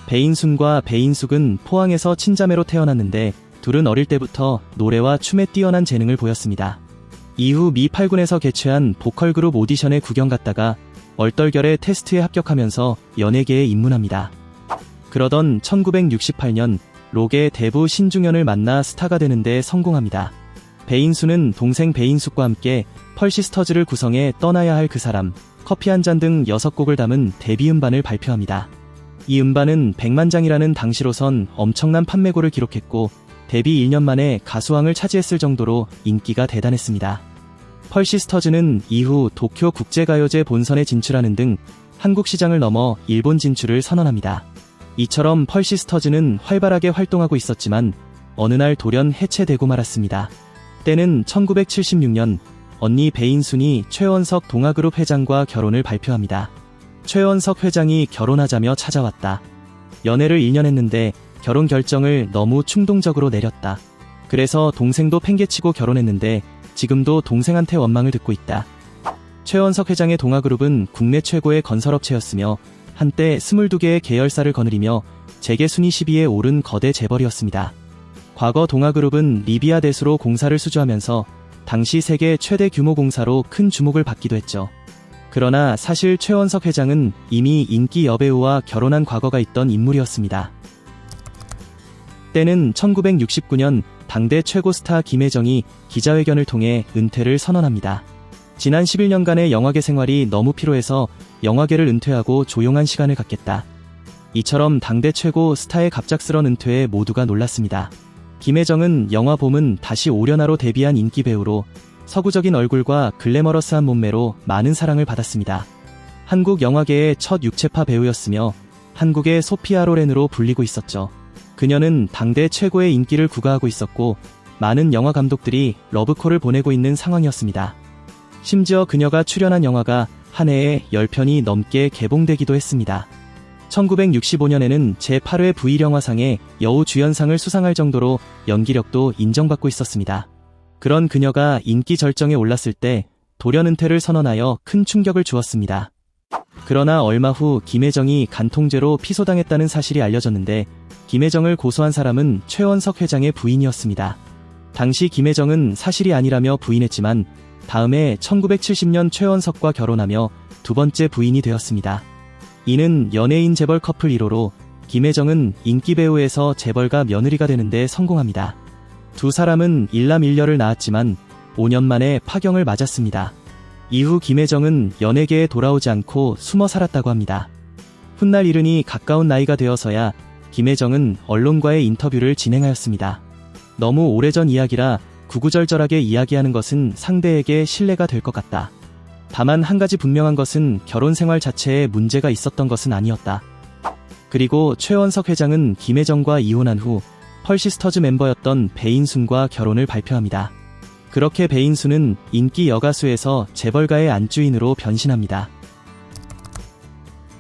배인순과 배인숙은 포항에서 친자매로 태어났는데 둘은 어릴 때부터 노래와 춤에 뛰어난 재능을 보였습니다. 이후 미 8군에서 개최한 보컬그룹 오디션에 구경 갔다가 얼떨결에 테스트에 합격하면서 연예계에 입문합니다. 그러던 1968년 록의 대부 신중현을 만나 스타가 되는 데 성공합니다. 배인수는 동생 배인숙과 함께 펄시스터즈를 구성해 떠나야 할 그 사람, 커피 한 잔 등 6곡을 담은 데뷔 음반을 발표합니다. 이 음반은 100만 장이라는 당시로선 엄청난 판매고를 기록했고 데뷔 1년 만에 가수왕을 차지했을 정도로 인기가 대단했습니다. 펄시스터즈는 이후 도쿄 국제가요제 본선에 진출하는 등 한국 시장을 넘어 일본 진출을 선언합니다. 이처럼 펄시스터즈는 활발하게 활동하고 있었지만 어느 날 돌연 해체되고 말았습니다. 때는 1976년 언니 배인순이 최원석 동아그룹 회장과 결혼을 발표합니다. 최원석 회장이 결혼하자며 찾아왔다. 연애를 1년 했는데 결혼 결정을 너무 충동적으로 내렸다. 그래서 동생도 팽개치고 결혼했는데 지금도 동생한테 원망을 듣고 있다. 최원석 회장의 동아그룹은 국내 최고의 건설업체였으며 한때 22개의 계열사를 거느리며 재계 순위 10위에 오른 거대 재벌이었습니다. 과거 동아그룹은 리비아 대수로 공사를 수주하면서 당시 세계 최대 규모 공사로 큰 주목을 받기도 했죠. 그러나 사실 최원석 회장은 이미 인기 여배우와 결혼한 과거가 있던 인물이었습니다. 때는 1969년 당대 최고 스타 김혜정이 기자회견을 통해 은퇴를 선언합니다. 지난 11년간의 영화계 생활이 너무 피로해서 영화계를 은퇴하고 조용한 시간을 갖겠다. 이처럼 당대 최고 스타의 갑작스런 은퇴에 모두가 놀랐습니다. 김혜정은 영화 봄은 다시 오려나로 데뷔한 인기 배우로 서구적인 얼굴과 글래머러스한 몸매로 많은 사랑을 받았습니다. 한국 영화계의 첫 육체파 배우였으며 한국의 소피아 로렌으로 불리고 있었죠. 그녀는 당대 최고의 인기를 구가하고 있었고 많은 영화 감독들이 러브콜을 보내고 있는 상황이었습니다. 심지어 그녀가 출연한 영화가 한 해에 10편이 넘게 개봉되기도 했습니다. 1965년에는 제8회 부일영화상의 여우주연상을 수상할 정도로 연기력도 인정받고 있었습니다. 그런 그녀가 인기 절정에 올랐을 때 돌연 은퇴를 선언하여 큰 충격을 주었습니다. 그러나 얼마 후 김혜정이 간통죄로 피소당했다는 사실이 알려졌는데 김혜정을 고소한 사람은 최원석 회장의 부인이었습니다. 당시 김혜정은 사실이 아니라며 부인했지만 다음해 1970년 최원석과 결혼하며 두 번째 부인이 되었습니다. 이는 연예인 재벌 커플 1호로 김혜정은 인기 배우에서 재벌가 며느리가 되는데 성공합니다. 두 사람은 일남일녀를 낳았지만 5년 만에 파경을 맞았습니다. 이후 김혜정은 연예계에 돌아오지 않고 숨어 살았다고 합니다. 훗날 이른이 가까운 나이가 되어서야 김혜정은 언론과의 인터뷰를 진행하였습니다. 너무 오래전 이야기라 구구절절하게 이야기하는 것은 상대에게 신뢰가 될 것 같다. 다만 한 가지 분명한 것은 결혼 생활 자체에 문제가 있었던 것은 아니었다. 그리고 최원석 회장은 김혜정과 이혼한 후 펄시스터즈 멤버였던 배인순과 결혼을 발표합니다. 그렇게 배인순은 인기 여가수에서 재벌가의 안주인으로 변신합니다.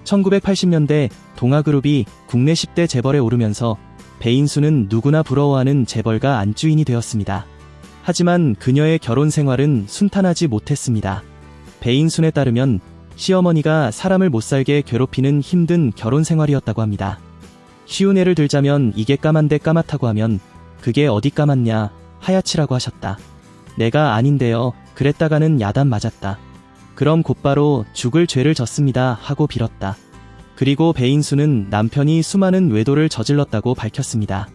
1980년대 동아그룹이 국내 10대 재벌에 오르면서 배인순은 누구나 부러워하는 재벌가 안주인이 되었습니다. 하지만 그녀의 결혼 생활은 순탄하지 못했습니다. 배인순에 따르면 시어머니가 사람을 못살게 괴롭히는 힘든 결혼 생활이었다고 합니다. 쉬운 예를 들자면 이게 까만데 까맣다고 하면 그게 어디 까맣냐 하얗지라고 하셨다. 내가 아닌데요 그랬다가는 야단 맞았다. 그럼 곧바로 죽을 죄를 졌습니다 하고 빌었다. 그리고 배인수는 남편이 수많은 외도를 저질렀다고 밝혔습니다.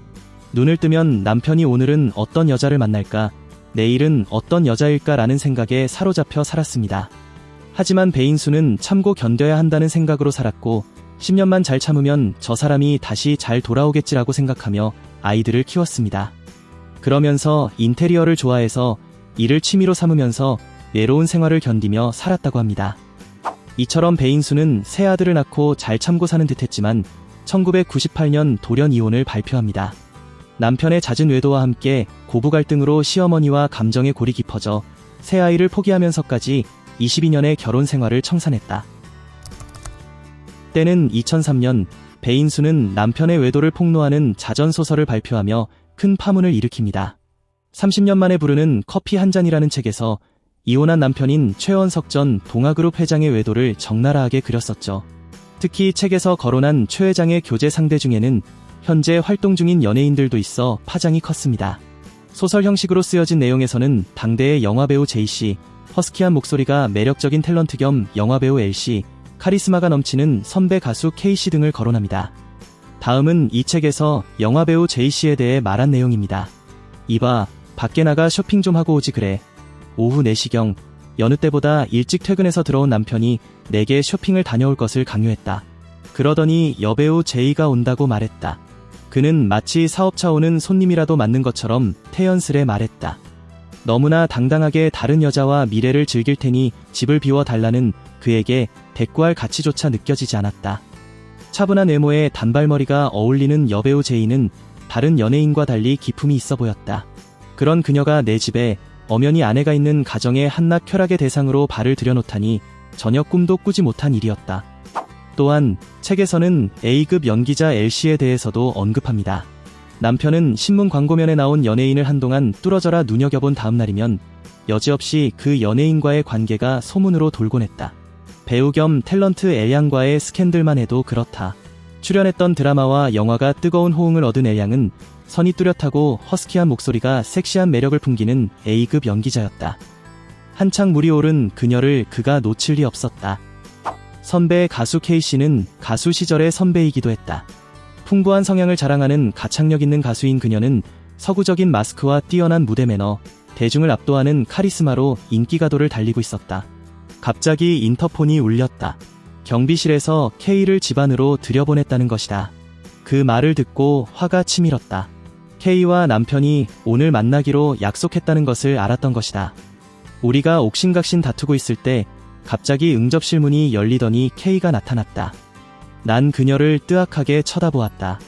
눈을 뜨면 남편이 오늘은 어떤 여자를 만날까, 내일은 어떤 여자일까라는 생각에 사로잡혀 살았습니다. 하지만 배인수는 참고 견뎌야 한다는 생각으로 살았고 10년만 잘 참으면 저 사람이 다시 잘 돌아오겠지라고 생각하며 아이들을 키웠습니다. 그러면서 인테리어를 좋아해서 이를 취미로 삼으면서 외로운 생활을 견디며 살았다고 합니다. 이처럼 배인수는 세 아들을 낳고 잘 참고 사는 듯했지만 1998년 돌연 이혼을 발표합니다. 남편의 잦은 외도와 함께 고부 갈등으로 시어머니와 감정의 골이 깊어져 새 아이를 포기하면서까지 22년의 결혼 생활을 청산했다. 때는 2003년 배인수는 남편의 외도를 폭로하는 자전소설을 발표하며 큰 파문을 일으킵니다. 30년 만에 부르는 커피 한 잔이라는 책에서 이혼한 남편인 최원석 전 동아그룹 회장의 외도를 적나라하게 그렸었죠. 특히 책에서 거론한 최 회장의 교제 상대 중에는 현재 활동 중인 연예인들도 있어 파장이 컸습니다. 소설 형식으로 쓰여진 내용에서는 당대의 영화배우 J씨, 허스키한 목소리가 매력적인 탤런트 겸 영화배우 L씨, 카리스마가 넘치는 선배 가수 K씨 등을 거론합니다. 다음은 이 책에서 영화배우 J씨에 대해 말한 내용입니다. 이봐, 밖에 나가 쇼핑 좀 하고 오지 그래. 오후 4시경, 여느 때보다 일찍 퇴근해서 들어온 남편이 내게 쇼핑을 다녀올 것을 강요했다. 그러더니 여배우 J가 온다고 말했다. 그는 마치 사업차 오는 손님이라도 맞는 것처럼 태연스레 말했다. 너무나 당당하게 다른 여자와 미래를 즐길 테니 집을 비워달라는 그에게 대꾸할 가치조차 느껴지지 않았다. 차분한 외모에 단발머리가 어울리는 여배우 J는 다른 연예인과 달리 기품이 있어 보였다. 그런 그녀가 내 집에 엄연히 아내가 있는 가정의 한낱 쾌락의 대상으로 발을 들여놓다니 전혀 꿈도 꾸지 못한 일이었다. 또한 책에서는 A급 연기자 L씨에 대해서도 언급합니다. 남편은 신문 광고면에 나온 연예인을 한동안 뚫어져라 눈여겨본 다음날이면 여지없이 그 연예인과의 관계가 소문으로 돌곤 했다. 배우 겸 탤런트 L양과의 스캔들만 해도 그렇다. 출연했던 드라마와 영화가 뜨거운 호응을 얻은 L양은 선이 뚜렷하고 허스키한 목소리가 섹시한 매력을 풍기는 A급 연기자였다. 한창 물이 오른 그녀를 그가 놓칠 리 없었다. 선배 가수 K씨는 가수 시절의 선배이기도 했다. 풍부한 성향을 자랑하는 가창력 있는 가수인 그녀는 서구적인 마스크와 뛰어난 무대 매너, 대중을 압도하는 카리스마로 인기가도를 달리고 있었다. 갑자기 인터폰이 울렸다. 경비실에서 K를 집 안으로 들여보냈다는 것이다. 그 말을 듣고 화가 치밀었다. K와 남편이 오늘 만나기로 약속했다는 것을 알았던 것이다. 우리가 옥신각신 다투고 있을 때 갑자기 응접실 문이 열리더니 K가 나타났다. 난 그녀를 뜨악하게 쳐다보았다.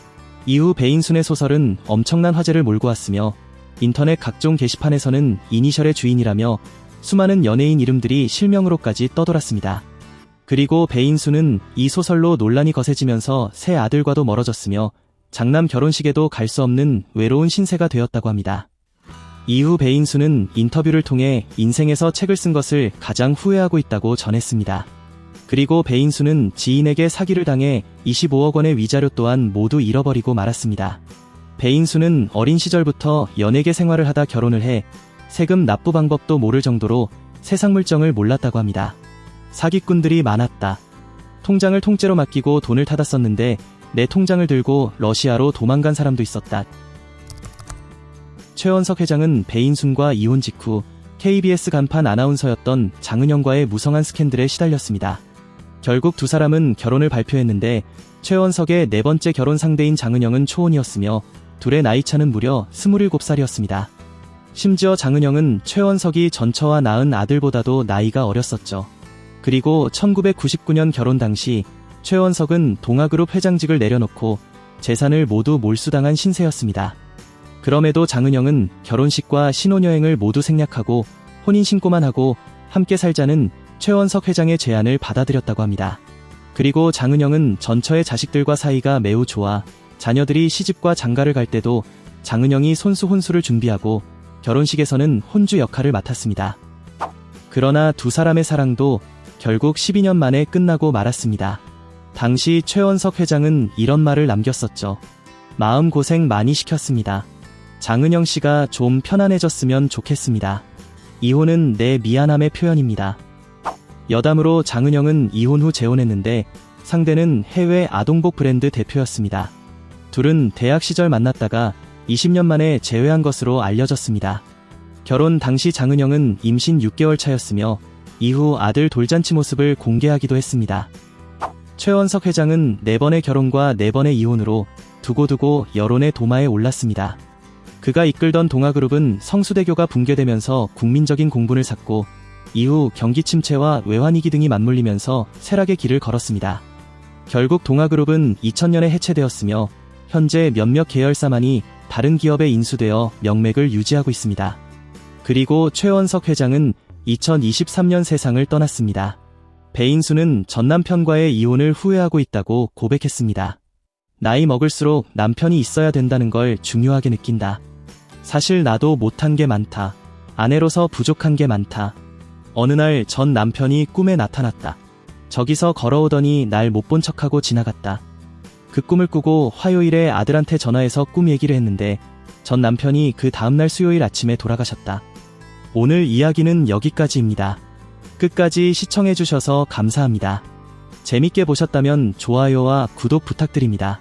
이후 배인순의 소설은 엄청난 화제를 몰고 왔으며 인터넷 각종 게시판에서는 이니셜의 주인이라며 수많은 연예인 이름들이 실명으로까지 떠돌았습니다. 그리고 배인순은 이 소설로 논란이 거세지면서 새 아들과도 멀어졌으며 장남 결혼식에도 갈 수 없는 외로운 신세가 되었다고 합니다. 이후 배인순은 인터뷰를 통해 인생에서 책을 쓴 것을 가장 후회하고 있다고 전했습니다. 그리고 배인순은 지인에게 사기를 당해 25억 원의 위자료 또한 모두 잃어버리고 말았습니다. 배인순은 어린 시절부터 연예계 생활을 하다 결혼을 해 세금 납부 방법도 모를 정도로 세상 물정을 몰랐다고 합니다. 사기꾼들이 많았다. 통장을 통째로 맡기고 돈을 타다 썼는데 내 통장을 들고 러시아로 도망간 사람도 있었다. 최원석 회장은 배인순과 이혼 직후 KBS 간판 아나운서였던 장은영과의 무성한 스캔들에 시달렸습니다. 결국 두 사람은 결혼을 발표했는데 최원석의 네 번째 결혼 상대인 장은영은 초혼이었으며 둘의 나이차는 무려 27살이었습니다. 심지어 장은영은 최원석이 전처와 낳은 아들보다도 나이가 어렸었죠. 그리고 1999년 결혼 당시 최원석은 동아그룹 회장직을 내려놓고 재산을 모두 몰수당한 신세였습니다. 그럼에도 장은영은 결혼식과 신혼여행을 모두 생략하고 혼인신고만 하고 함께 살자는 최원석 회장의 제안을 받아들였다고 합니다. 그리고 장은영은 전처의 자식들과 사이가 매우 좋아 자녀들이 시집과 장가를 갈 때도 장은영이 손수 혼수를 준비하고 결혼식에서는 혼주 역할을 맡았습니다. 그러나 두 사람의 사랑도 결국 12년 만에 끝나고 말았습니다. 당시 최원석 회장은 이런 말을 남겼었죠. 마음고생 많이 시켰습니다. 장은영 씨가 좀 편안해졌으면 좋겠습니다. 이혼은 내 미안함의 표현입니다. 여담으로 장은영은 이혼 후 재혼했는데 상대는 해외 아동복 브랜드 대표였습니다. 둘은 대학 시절 만났다가 20년 만에 재회한 것으로 알려졌습니다. 결혼 당시 장은영은 임신 6개월 차였으며 이후 아들 돌잔치 모습을 공개하기도 했습니다. 최원석 회장은 4번의 결혼과 4번의 이혼으로 두고두고 여론의 도마에 올랐습니다. 그가 이끌던 동아그룹은 성수대교가 붕괴되면서 국민적인 공분을 샀고 이후 경기 침체와 외환위기 등이 맞물리면서 쇠락의 길을 걸었습니다. 결국 동아그룹은 2000년에 해체되었으며 현재 몇몇 계열사만이 다른 기업에 인수되어 명맥을 유지하고 있습니다. 그리고 최원석 회장은 2023년 세상을 떠났습니다. 배인수는 전 남편과의 이혼을 후회하고 있다고 고백했습니다. 나이 먹을수록 남편이 있어야 된다는 걸 중요하게 느낀다. 사실 나도 못한 게 많다. 아내로서 부족한 게 많다. 어느 날 전 남편이 꿈에 나타났다. 저기서 걸어오더니 날 못 본 척하고 지나갔다. 그 꿈을 꾸고 화요일에 아들한테 전화해서 꿈 얘기를 했는데 전 남편이 그 다음날 수요일 아침에 돌아가셨다. 오늘 이야기는 여기까지입니다. 끝까지 시청해주셔서 감사합니다. 재밌게 보셨다면 좋아요와 구독 부탁드립니다.